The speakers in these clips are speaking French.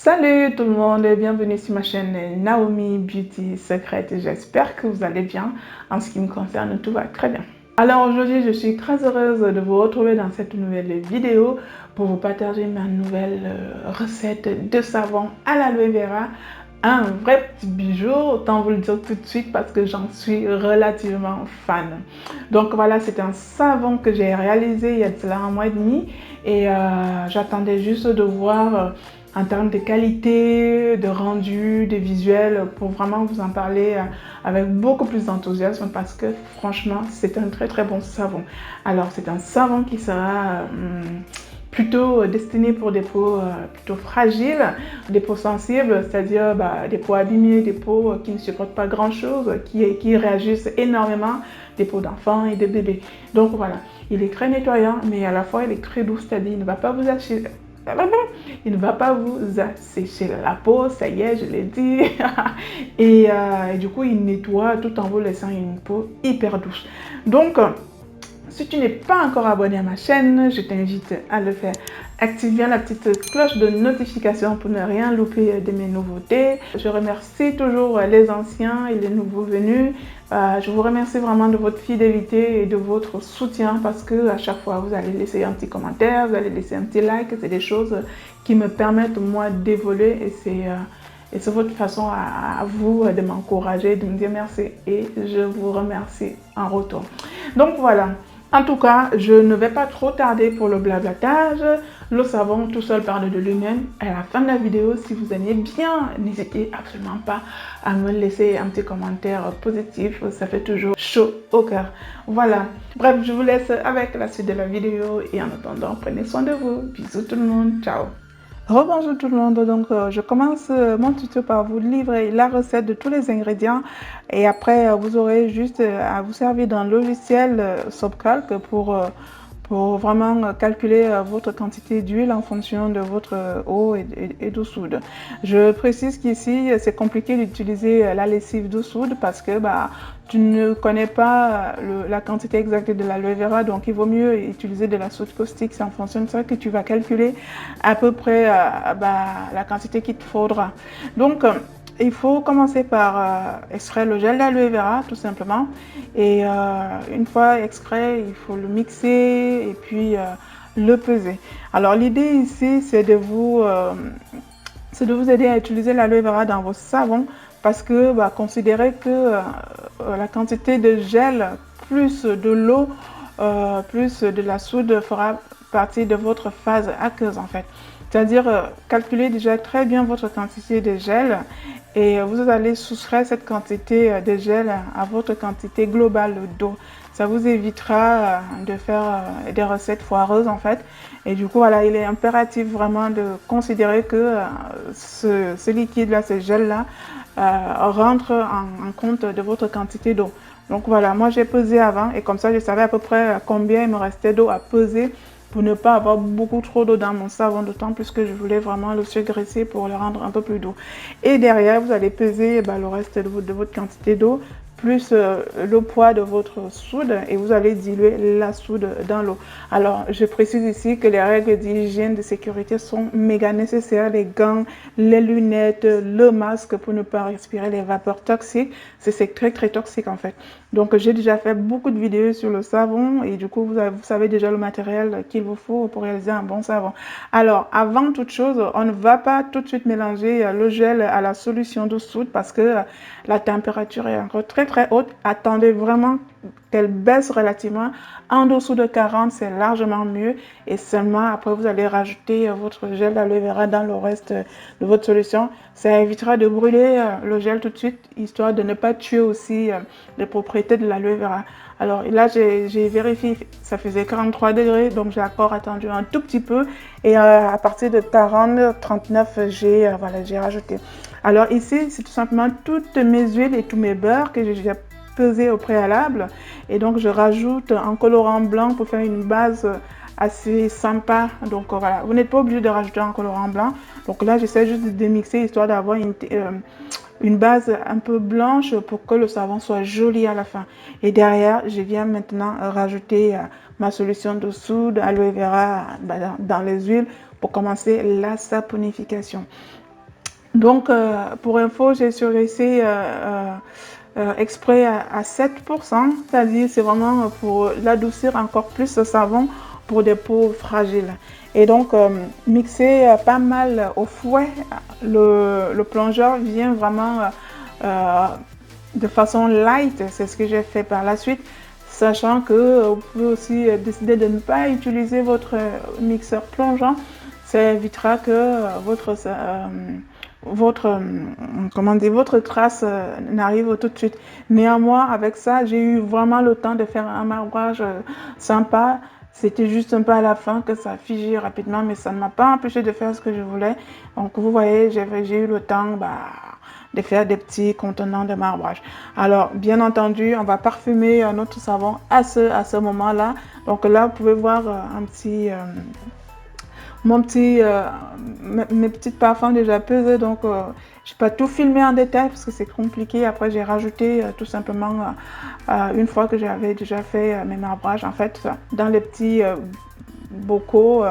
Salut tout le monde et bienvenue sur ma chaîne Naomi Beauty Secret. J'espère que vous allez bien. En ce qui me concerne, tout va très bien. Alors aujourd'hui, je suis très heureuse de vous retrouver dans cette nouvelle vidéo pour vous partager ma nouvelle recette de savon à l'aloe vera. Un vrai petit bijou, autant vous le dire tout de suite parce que j'en suis relativement fan. Donc voilà, c'est un savon que j'ai réalisé il y a de cela un mois et demi et j'attendais juste de voir en termes de qualité, de rendu, de visuel, pour vraiment vous en parler avec beaucoup plus d'enthousiasme parce que franchement, c'est un très très bon savon. Alors, c'est un savon qui sera plutôt destiné pour des peaux plutôt fragiles, des peaux sensibles, c'est-à-dire des peaux abîmées, des peaux qui ne supportent pas grand-chose, qui réagissent énormément, des peaux d'enfants et de bébés. Donc voilà, il est très nettoyant, mais à la fois il est très doux, c'est-à-dire il ne va pas vous acheter. Il ne va pas vous assécher la peau, ça y est, je l'ai dit. et du coup, il nettoie tout en vous laissant une peau hyper douce. Donc, si tu n'es pas encore abonné à ma chaîne, je t'invite à le faire. Active bien la petite cloche de notification pour ne rien louper de mes nouveautés. Je remercie toujours les anciens et les nouveaux venus. Je vous remercie vraiment de votre fidélité et de votre soutien parce que à chaque fois, vous allez laisser un petit commentaire, vous allez laisser un petit like. C'est des choses qui me permettent, moi, d'évoluer et c'est votre façon à vous de m'encourager, de me dire merci et je vous remercie en retour. Donc voilà. En tout cas, je ne vais pas trop tarder pour le blablatage. Le savon tout seul parle de lui-même. À la fin de la vidéo, si vous aimez bien, n'hésitez absolument pas à me laisser un petit commentaire positif. Ça fait toujours chaud au cœur. Voilà. Bref, je vous laisse avec la suite de la vidéo. Et en attendant, prenez soin de vous. Bisous tout le monde. Ciao. Rebonjour tout le monde, donc je commence mon tuto par vous livrer la recette de tous les ingrédients et après vous aurez juste à vous servir d'un logiciel Sobcalc pour vraiment calculer votre quantité d'huile en fonction de votre eau et d'eau soude. Je précise qu'ici c'est compliqué d'utiliser la lessive d'eau soude parce que tu ne connais pas la quantité exacte de l'aloe vera, donc il vaut mieux utiliser de la soude caustique. C'est en fonction de ça que tu vas calculer à peu près la quantité qu'il te faudra. Donc, il faut commencer par extraire le gel d'aloe vera, tout simplement. Et une fois extrait, il faut le mixer et puis le peser. Alors, l'idée ici, c'est de vous aider à utiliser l'aloe vera dans vos savons parce que considérez que la quantité de gel plus de l'eau plus de la soude fera partie de votre phase aqueuse en fait. C'est-à-dire calculez déjà très bien votre quantité de gel et vous allez soustraire cette quantité de gel à votre quantité globale d'eau. Ça vous évitera de faire des recettes foireuses en fait. Et du coup, voilà, il est impératif vraiment de considérer que ce liquide-là, ce gel-là, rentre en compte de votre quantité d'eau. Donc voilà, moi j'ai pesé avant et comme ça je savais à peu près combien il me restait d'eau à peser pour ne pas avoir beaucoup trop d'eau dans mon savon, d'autant plus que je voulais vraiment le surgraisser pour le rendre un peu plus doux. Et derrière, vous allez peser le reste de votre quantité d'eau plus le poids de votre soude et vous allez diluer la soude dans l'eau. Alors, je précise ici que les règles d'hygiène de sécurité sont méga nécessaires. Les gants, les lunettes, le masque pour ne pas respirer les vapeurs toxiques. C'est très très toxique en fait. Donc, j'ai déjà fait beaucoup de vidéos sur le savon et du coup, vous savez déjà le matériel qu'il vous faut pour réaliser un bon savon. Alors, avant toute chose, on ne va pas tout de suite mélanger le gel à la solution de soude parce que la température est encore très très haute. Attendez vraiment qu'elle baisse relativement. En dessous de 40, c'est largement mieux. Et seulement après, vous allez rajouter votre gel d'aloe vera dans le reste de votre solution. Ça évitera de brûler le gel tout de suite, histoire de ne pas tuer aussi les propriétés de l'aloe vera. Alors là, j'ai vérifié, ça faisait 43 degrés, donc j'ai encore attendu un tout petit peu. Et à partir de 40, 39, j'ai rajouté. Alors ici, c'est tout simplement toutes mes huiles et tous mes beurres que j'ai déjà pesé au préalable. Et donc, je rajoute un colorant blanc pour faire une base assez sympa. Donc voilà, vous n'êtes pas obligé de rajouter un colorant blanc. Donc là, j'essaie juste de démixer histoire d'avoir une base un peu blanche pour que le savon soit joli à la fin. Et derrière, je viens maintenant rajouter ma solution de soude, aloe vera dans les huiles pour commencer la saponification. Donc, pour info, j'ai surlaissé exprès à 7%, c'est-à-dire c'est vraiment pour l'adoucir encore plus ce savon pour des peaux fragiles. Et donc, mixer pas mal au fouet, le plongeur vient vraiment euh, de façon light, c'est ce que j'ai fait par la suite, sachant que vous pouvez aussi décider de ne pas utiliser votre mixeur plongeant, ça évitera que votre trace n'arrive tout de suite. Néanmoins, avec ça, j'ai eu vraiment le temps de faire un marbrage sympa. C'était juste un peu à la fin que ça a figé rapidement, mais ça ne m'a pas empêché de faire ce que je voulais. Donc, vous voyez, j'ai eu le temps de faire des petits contenants de marbrage. Alors, bien entendu, on va parfumer notre savon à ce moment-là. Donc là, vous pouvez voir mes petits parfums déjà pesés. Donc, je n'ai pas tout filmé en détail parce que c'est compliqué. Après, j'ai rajouté tout simplement, une fois que j'avais déjà fait mes marbrages, en fait, dans les petits bocaux.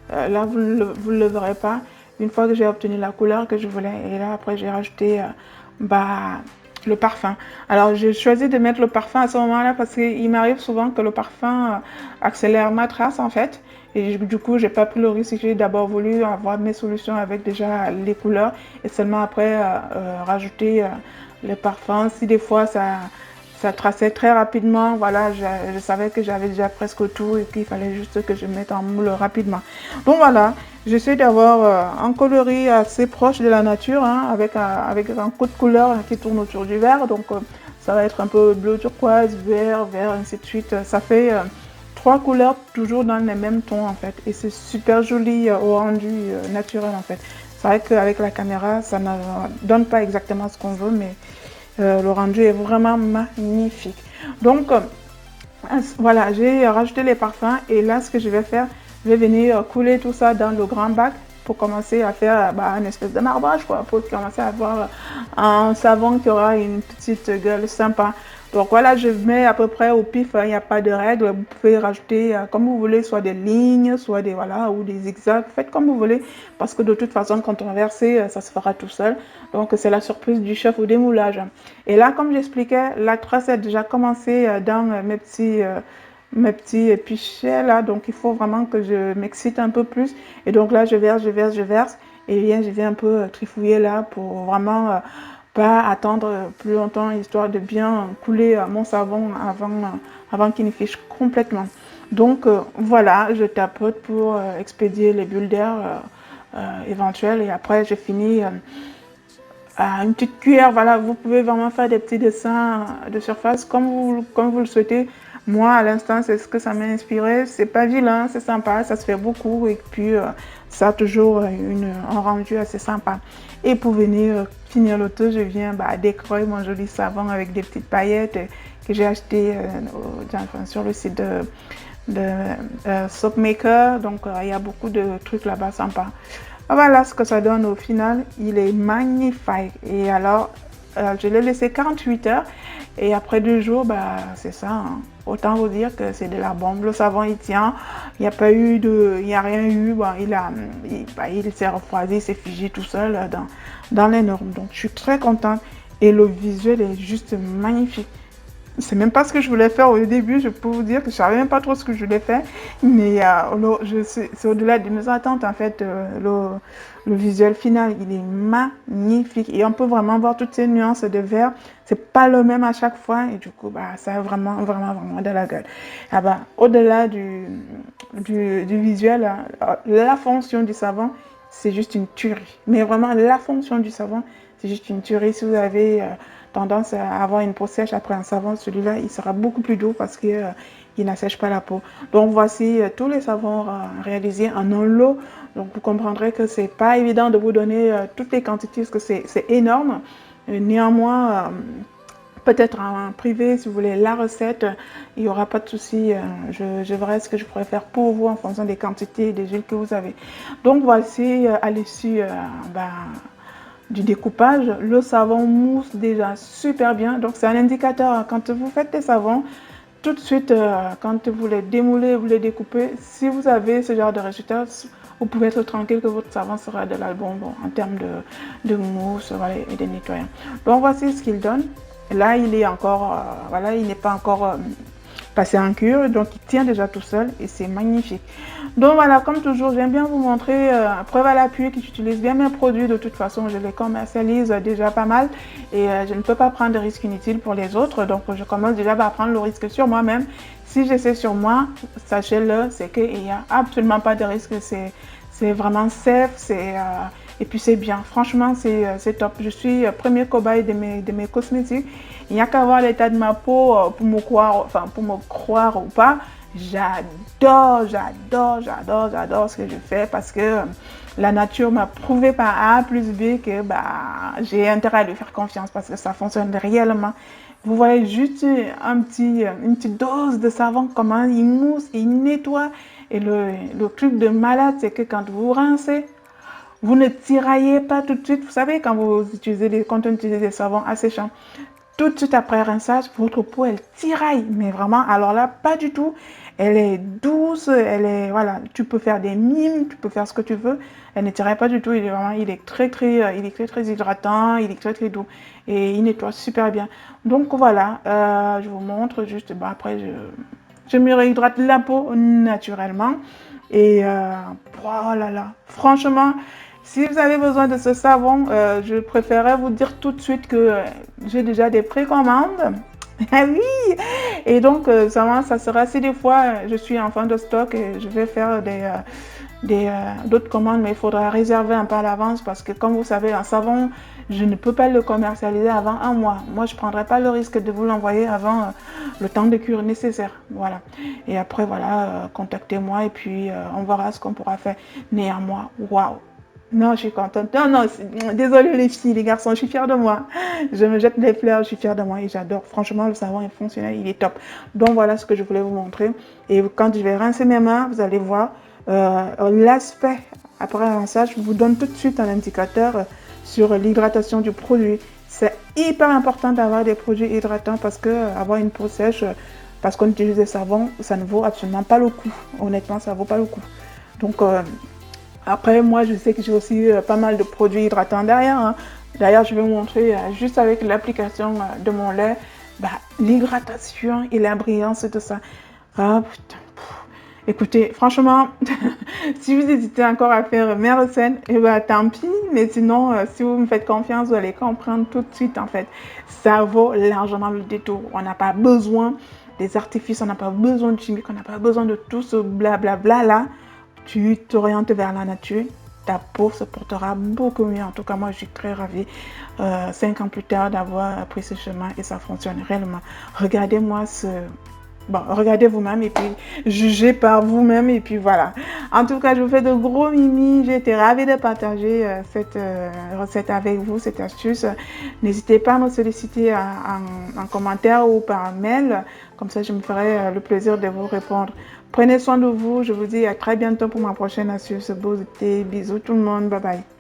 Là, vous ne le verrez pas. Une fois que j'ai obtenu la couleur que je voulais, et là, après, j'ai rajouté le parfum. Alors, j'ai choisi de mettre le parfum à ce moment-là parce qu'il m'arrive souvent que le parfum accélère ma trace, en fait. Et du coup, j'ai pas pris le risque. J'ai d'abord voulu avoir mes solutions avec déjà les couleurs et seulement après rajouter les parfums. Si des fois ça traçait très rapidement, voilà, je savais que j'avais déjà presque tout et qu'il fallait juste que je mette en moule rapidement. Donc voilà, j'essaie d'avoir un coloris assez proche de la nature, hein, avec un coup de couleur qui tourne autour du vert. Donc ça va être un peu bleu turquoise, vert, ainsi de suite. Ça fait trois couleurs toujours dans les mêmes tons en fait. Et c'est super joli au rendu naturel en fait. C'est vrai qu'avec la caméra, ça ne donne pas exactement ce qu'on veut, mais le rendu est vraiment magnifique. Donc, voilà, j'ai rajouté les parfums et là, ce que je vais faire, je vais venir couler tout ça dans le grand bac pour commencer à faire une espèce de marbrage, quoi, pour commencer à avoir un savon qui aura une petite gueule sympa. Donc voilà, je mets à peu près au pif, il n'y a pas de règle. Vous pouvez rajouter comme vous voulez, soit des lignes, soit des voilà, ou des zigzags. Faites comme vous voulez, parce que de toute façon, quand on va verser, ça se fera tout seul. Donc c'est la surprise du chef au démoulage. Et là, comme j'expliquais, la trace a déjà commencé dans mes petits pichets là. Donc il faut vraiment que je m'excite un peu plus. Et donc là, je verse, je verse, je verse. Et bien, je viens un peu trifouiller là pour vraiment pas attendre plus longtemps, histoire de bien couler mon savon avant qu'il ne fiche complètement. Donc voilà, je tapote pour expédier les bulles d'air éventuelles et après je finis à une petite cuillère. Voilà, vous pouvez vraiment faire des petits dessins de surface comme vous le souhaitez. Moi, à l'instant, c'est ce que ça m'a inspiré. C'est pas vilain, c'est sympa, ça se fait beaucoup et puis ça a toujours un rendu assez sympa. Et pour venir finir le tout, je viens décorer mon joli savon avec des petites paillettes que j'ai acheté sur le site de Soap Maker. Donc, il y a beaucoup de trucs là-bas sympas. Voilà ce que ça donne au final. Il est magnifique. Et alors, je l'ai laissé 48 heures. Et après 2 jours, c'est ça, hein. Autant vous dire que c'est de la bombe. Le savon, il tient. Il n'y a pas eu il n'y a rien eu. Il s'est refroidi, il s'est figé tout seul dans les normes. Donc, je suis très contente. Et le visuel est juste magnifique. C'est même pas ce que je voulais faire au début. Je peux vous dire que je savais même pas trop ce que je voulais faire. Mais c'est au-delà de mes attentes en fait. Le visuel final, il est magnifique. Et on peut vraiment voir toutes ces nuances de vert. C'est pas le même à chaque fois. Et du coup, ça a vraiment, vraiment, vraiment de la gueule. Au-delà du visuel, la fonction du savon, c'est juste une tuerie. Mais vraiment, la fonction du savon, c'est juste une tuerie. Si vous avez tendance à avoir une peau sèche après un savon, celui-là, il sera beaucoup plus doux parce que il n'assèche pas la peau. Donc voici tous les savons réalisés en un lot. Donc vous comprendrez que c'est pas évident de vous donner toutes les quantités parce que c'est énorme. Néanmoins, peut-être en privé, si vous voulez la recette, il n'y aura pas de souci. Je verrai ce que je pourrais faire pour vous en fonction des quantités et des huiles que vous avez. Donc voici à l'issue du découpage, le savon mousse déjà super bien. Donc c'est un indicateur quand vous faites des savons, tout de suite quand vous les démoulez, vous les découpez, si vous avez ce genre de résultat, vous pouvez être tranquille que votre savon sera de l'album en termes de mousse, voilà, et de nettoyant. Donc voici ce qu'il donne. Là, il est encore, voilà, il n'est pas encore passé en cure, donc il tient déjà tout seul et c'est magnifique. Donc voilà, comme toujours, j'aime bien vous montrer, preuve à l'appui, que j'utilise bien mes produits. De toute façon, je les commercialise déjà pas mal et je ne peux pas prendre de risques inutiles pour les autres, donc je commence déjà à prendre le risque sur moi-même. Si j'essaie sur moi, sachez-le, c'est qu'il n'y a absolument pas de risque, c'est vraiment safe, et puis c'est bien, franchement c'est top. Je suis premier cobaye de mes cosmétiques. Il n'y a qu'à voir l'état de ma peau pour me croire ou pas. J'adore ce que je fais parce que la nature m'a prouvé par A plus B que j'ai intérêt à lui faire confiance parce que ça fonctionne réellement. Vous voyez juste une petite dose de savon, comment il mousse, il nettoie. Et le truc de malade, c'est que quand vous rincez, vous ne tiraillez pas tout de suite. Vous savez, quand on utilise des savons asséchants, tout de suite après rinçage, votre peau, elle tiraille. Mais vraiment, alors là, pas du tout. Elle est douce, voilà, tu peux faire des mimes, tu peux faire ce que tu veux. Elle ne tiraille pas du tout. Il est très hydratant, il est très doux. Et il nettoie super bien. Donc voilà, je vous montre juste, après, je me réhydrate la peau naturellement. Et oh là là, franchement, si vous avez besoin de ce savon, je préférerais vous dire tout de suite que j'ai déjà des précommandes. Ah oui! Et donc, ça sera si des fois je suis en fin de stock et je vais faire d'autres commandes, mais il faudra réserver un peu à l'avance parce que comme vous savez, un savon, je ne peux pas le commercialiser avant un mois. Moi, je ne prendrai pas le risque de vous l'envoyer avant le temps de cure nécessaire. Voilà. Et après, voilà, contactez-moi et puis on verra ce qu'on pourra faire. Néanmoins, waouh! Non, je suis contente. Non, désolé les filles, les garçons, je suis fière de moi. Je me jette les fleurs, je suis fière de moi et j'adore. Franchement, le savon est fonctionnel, il est top. Donc voilà ce que je voulais vous montrer. Et quand je vais rincer mes mains, vous allez voir l'aspect après un rinçage vous donne tout de suite un indicateur sur l'hydratation du produit. C'est hyper important d'avoir des produits hydratants parce que avoir une peau sèche, parce qu'on utilise des savons, ça ne vaut absolument pas le coup. Honnêtement, ça ne vaut pas le coup. Donc après, moi, je sais que j'ai aussi pas mal de produits hydratants derrière. Hein. D'ailleurs, je vais vous montrer juste avec l'application de mon lait, l'hydratation et la brillance de ça. Ah putain. Écoutez, franchement, si vous hésitez encore à faire mes recettes, tant pis. Mais sinon, si vous me faites confiance, vous allez comprendre tout de suite en fait. Ça vaut largement le détour. On n'a pas besoin des artifices, on n'a pas besoin de chimiques, on n'a pas besoin de tout ce blablabla là. Tu t'orientes vers la nature, ta peau se portera beaucoup mieux. En tout cas, moi, je suis très ravie, 5 ans plus tard, d'avoir pris ce chemin et ça fonctionne réellement. Regardez-moi regardez vous-même et puis jugez par vous-même et puis voilà. En tout cas, je vous fais de gros mimi. J'ai été ravie de partager cette recette avec vous, cette astuce. N'hésitez pas à me solliciter en commentaire ou par mail. Comme ça, je me ferai le plaisir de vous répondre. Prenez soin de vous. Je vous dis à très bientôt pour ma prochaine astuce beauté. Bisous tout le monde. Bye bye.